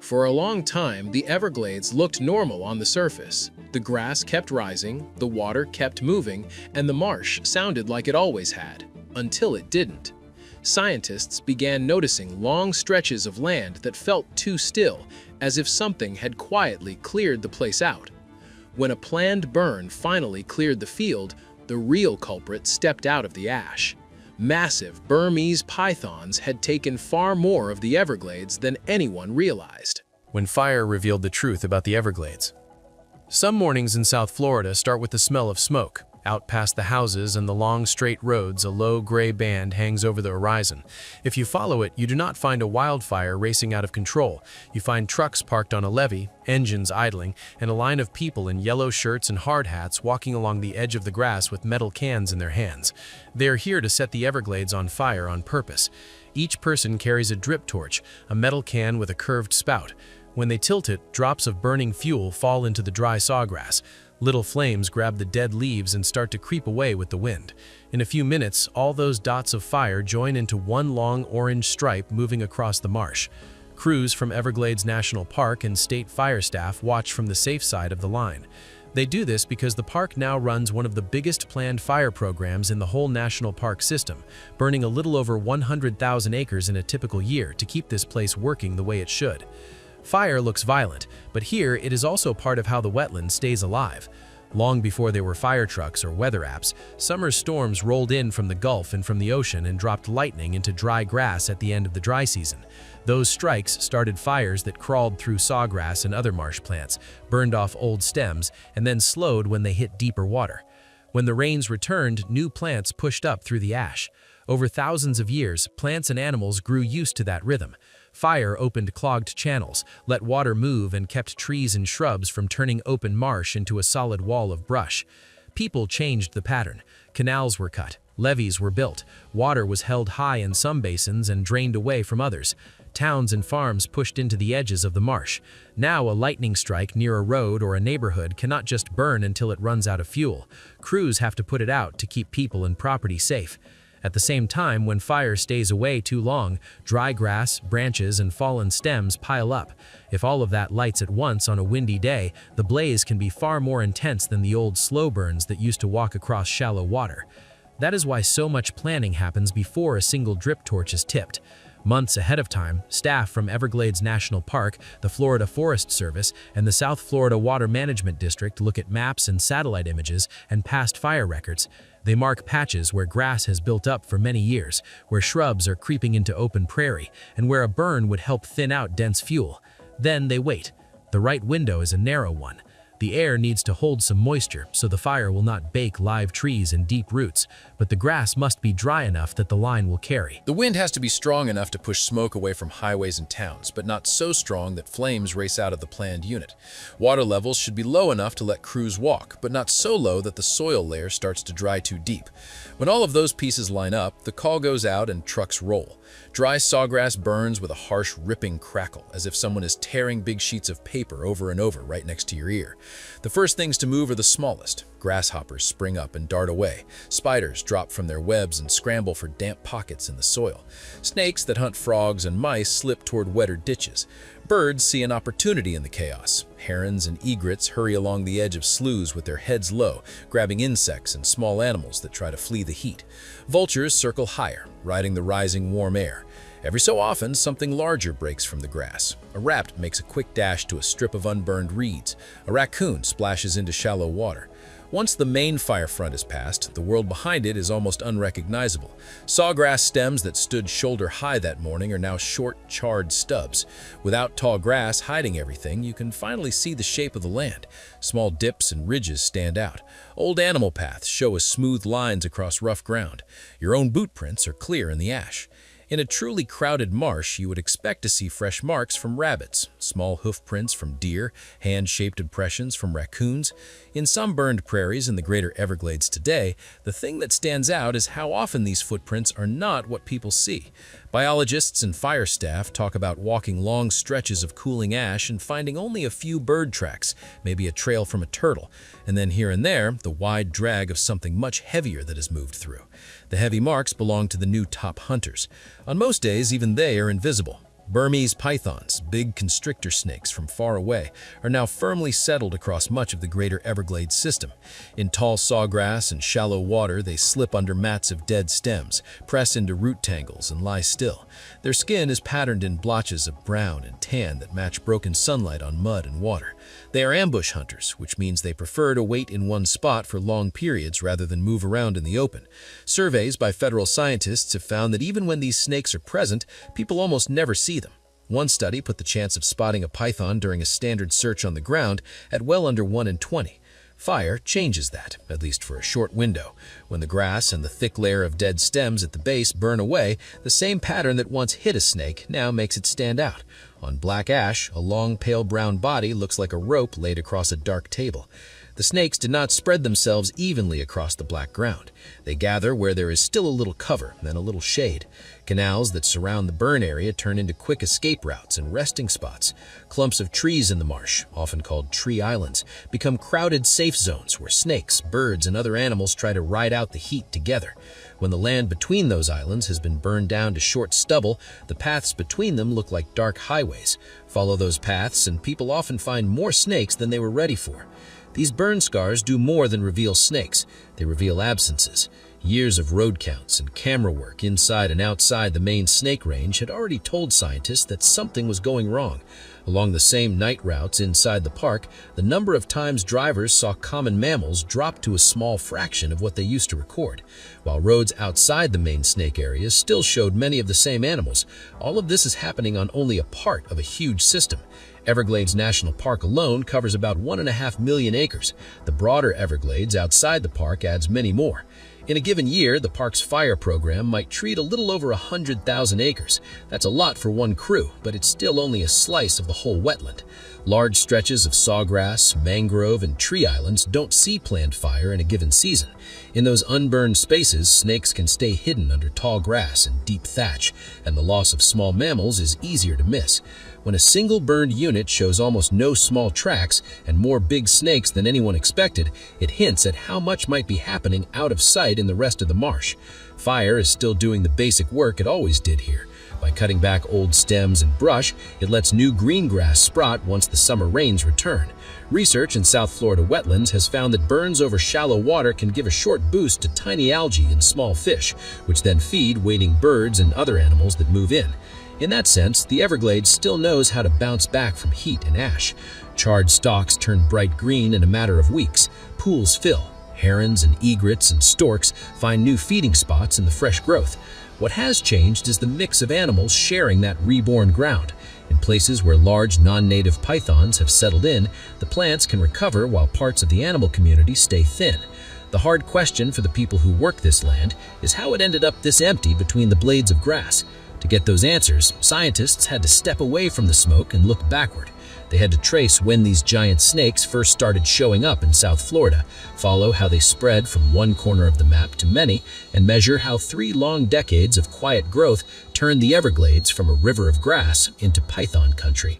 For a long time, the Everglades looked normal on the surface. The grass kept rising, the water kept moving, and the marsh sounded like it always had, until it didn't. Scientists began noticing long stretches of land that felt too still, as if something had quietly cleared the place out. When a planned burn finally cleared the field, the real culprit stepped out of the ash. Massive Burmese pythons had taken far more of the Everglades than anyone realized. When fire revealed the truth about the Everglades. Some mornings in South Florida start with the smell of smoke. Out past the houses and the long straight roads, a low gray band hangs over the horizon. If you follow it, you do not find a wildfire racing out of control. You find trucks parked on a levee, engines idling, and a line of people in yellow shirts and hard hats walking along the edge of the grass with metal cans in their hands. They are here to set the Everglades on fire on purpose. Each person carries a drip torch, a metal can with a curved spout. When they tilt it, drops of burning fuel fall into the dry sawgrass. Little flames grab the dead leaves and start to creep away with the wind. In a few minutes, all those dots of fire join into one long orange stripe moving across the marsh. Crews from Everglades National Park and state fire staff watch from the safe side of the line. They do this because the park now runs one of the biggest planned fire programs in the whole national park system, burning a little over 100,000 acres in a typical year to keep this place working the way it should. Fire looks violent, but here it is also part of how the wetland stays alive. Long before there were fire trucks or weather apps, summer storms rolled in from the Gulf and from the ocean and dropped lightning into dry grass at the end of the dry season. Those strikes started fires that crawled through sawgrass and other marsh plants, burned off old stems, and then slowed when they hit deeper water. When the rains returned, new plants pushed up through the ash. Over thousands of years, plants and animals grew used to that rhythm. Fire opened clogged channels, let water move, and kept trees and shrubs from turning open marsh into a solid wall of brush. People changed the pattern. Canals were cut, levees were built, water was held high in some basins and drained away from others. Towns and farms pushed into the edges of the marsh. Now a lightning strike near a road or a neighborhood cannot just burn until it runs out of fuel. Crews have to put it out to keep people and property safe. At the same time, when fire stays away too long, dry grass, branches, and fallen stems pile up. If all of that lights at once on a windy day, the blaze can be far more intense than the old slow burns that used to walk across shallow water. That is why so much planning happens before a single drip torch is tipped. Months ahead of time, staff from Everglades National Park, the Florida Forest Service, and the South Florida Water Management District look at maps and satellite images and past fire records. They mark patches where grass has built up for many years, where shrubs are creeping into open prairie, and where a burn would help thin out dense fuel. Then they wait. The right window is a narrow one. The air needs to hold some moisture so the fire will not bake live trees and deep roots, but the grass must be dry enough that the line will carry. The wind has to be strong enough to push smoke away from highways and towns, but not so strong that flames race out of the planned unit. Water levels should be low enough to let crews walk, but not so low that the soil layer starts to dry too deep. When all of those pieces line up, the call goes out and trucks roll. Dry sawgrass burns with a harsh, ripping crackle, as if someone is tearing big sheets of paper over and over right next to your ear. The first things to move are the smallest. Grasshoppers spring up and dart away. Spiders drop from their webs and scramble for damp pockets in the soil. Snakes that hunt frogs and mice slip toward wetter ditches. Birds see an opportunity in the chaos. Herons and egrets hurry along the edge of sloughs with their heads low, grabbing insects and small animals that try to flee the heat. Vultures circle higher, riding the rising warm air. Every so often, something larger breaks from the grass. A rat makes a quick dash to a strip of unburned reeds. A raccoon splashes into shallow water. Once the main fire front is passed, the world behind it is almost unrecognizable. Sawgrass stems that stood shoulder-high that morning are now short, charred stubs. Without tall grass hiding everything, you can finally see the shape of the land. Small dips and ridges stand out. Old animal paths show as smooth lines across rough ground. Your own boot prints are clear in the ash. In a truly crowded marsh, you would expect to see fresh marks from rabbits, small hoof prints from deer, hand-shaped impressions from raccoons. In some burned prairies in the greater Everglades today, the thing that stands out is how often these footprints are not what people see. Biologists and fire staff talk about walking long stretches of cooling ash and finding only a few bird tracks, maybe a trail from a turtle, and then here and there, the wide drag of something much heavier that has moved through. The heavy marks belong to the new top hunters. On most days, even they are invisible. Burmese pythons, big constrictor snakes from far away, are now firmly settled across much of the greater Everglades system. In tall sawgrass and shallow water, they slip under mats of dead stems, press into root tangles, and lie still. Their skin is patterned in blotches of brown and tan that match broken sunlight on mud and water. They are ambush hunters, which means they prefer to wait in one spot for long periods rather than move around in the open. Surveys by federal scientists have found that even when these snakes are present, people almost never see them. One study put the chance of spotting a python during a standard search on the ground at well under 1 in 20. Fire changes that, at least for a short window. When the grass and the thick layer of dead stems at the base burn away, the same pattern that once hid a snake now makes it stand out. On black ash, a long pale brown body looks like a rope laid across a dark table. The snakes did not spread themselves evenly across the black ground. They gather where there is still a little cover and a little shade. Canals that surround the burn area turn into quick escape routes and resting spots. Clumps of trees in the marsh, often called tree islands, become crowded safe zones where snakes, birds, and other animals try to ride out the heat together. When the land between those islands has been burned down to short stubble, the paths between them look like dark highways. Follow those paths, and people often find more snakes than they were ready for. These burn scars do more than reveal snakes. They reveal absences. Years of road counts and camera work inside and outside the main snake range had already told scientists that something was going wrong. Along the same night routes inside the park, the number of times drivers saw common mammals dropped to a small fraction of what they used to record, while roads outside the main snake areas still showed many of the same animals. All of this is happening on only a part of a huge system. Everglades National Park alone covers about 1.5 million acres. The broader Everglades outside the park adds many more. In a given year, the park's fire program might treat a little over 100,000 acres. That's a lot for one crew, but it's still only a slice of the whole wetland. Large stretches of sawgrass, mangrove, and tree islands don't see planned fire in a given season. In those unburned spaces, snakes can stay hidden under tall grass and deep thatch, and the loss of small mammals is easier to miss. When a single burned unit shows almost no small tracks and more big snakes than anyone expected, it hints at how much might be happening out of sight in the rest of the marsh. Fire is still doing the basic work it always did here. By cutting back old stems and brush, it lets new green grass sprout once the summer rains return. Research in South Florida wetlands has found that burns over shallow water can give a short boost to tiny algae and small fish, which then feed wading birds and other animals that move in. In that sense, the Everglades still knows how to bounce back from heat and ash. Charred stalks turn bright green in a matter of weeks. Pools fill. Herons and egrets and storks find new feeding spots in the fresh growth. What has changed is the mix of animals sharing that reborn ground. In places where large non-native pythons have settled in, the plants can recover while parts of the animal community stay thin. The hard question for the people who work this land is how it ended up this empty between the blades of grass. To get those answers, scientists had to step away from the smoke and look backward. They had to trace when these giant snakes first started showing up in South Florida, follow how they spread from one corner of the map to many, and measure how 3 long decades of quiet growth turned the Everglades from a river of grass into python country.